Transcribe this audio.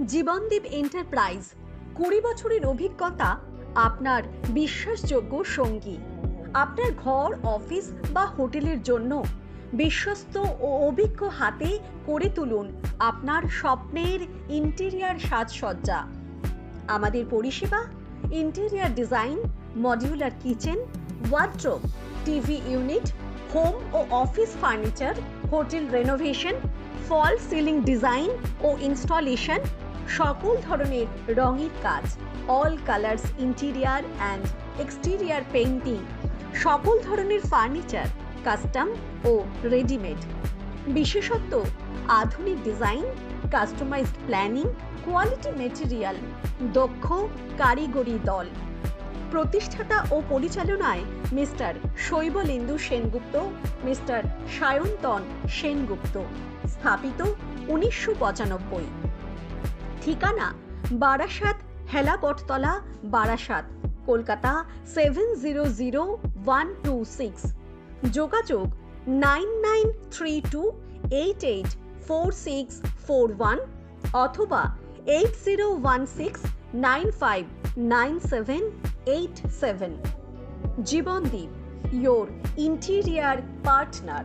Jibandeep enterprise 20 বছরের অভিজ্ঞতা আপনার বিশ্বাসযোগ্য সঙ্গী। আপনার ঘর, অফিস বা হোটেলের জন্য বিশ্বস্ত ও অভিজ্ঞ হাতে করে তুলুন আপনার স্বপ্নের ইন্টেরিয়ার সাজসজ্জা। আমাদের পরিষেবা: interior design, modular kitchen, wardrobe, TV unit, home ও office furniture, hotel renovation, fall ceiling design ও ইনস্টলেশন, সকল ধরনের রঙের কাজ, all colours interior and exterior painting, সকল ধরনের ফার্নিচার, কাস্টম ও রেডিমেড। বিশেষত্ব: আধুনিক design, customised planning, quality material, দক্ষ কারিগরি দল। প্রতিষ্ঠাতা ও পরিচালনায় মিস্টার শৈবলেন্দু সেনগুপ্ত, মিস্টার সায়ন্তন সেনগুপ্ত। স্থাপিত 1995। ঠিকানা: বারাসাত, হেলা বটতলা, বারাসাত, কলকাতা 700126। যোগাযোগ: 9932884641 অথবা 8016959787। Jibandeep, your interior partner।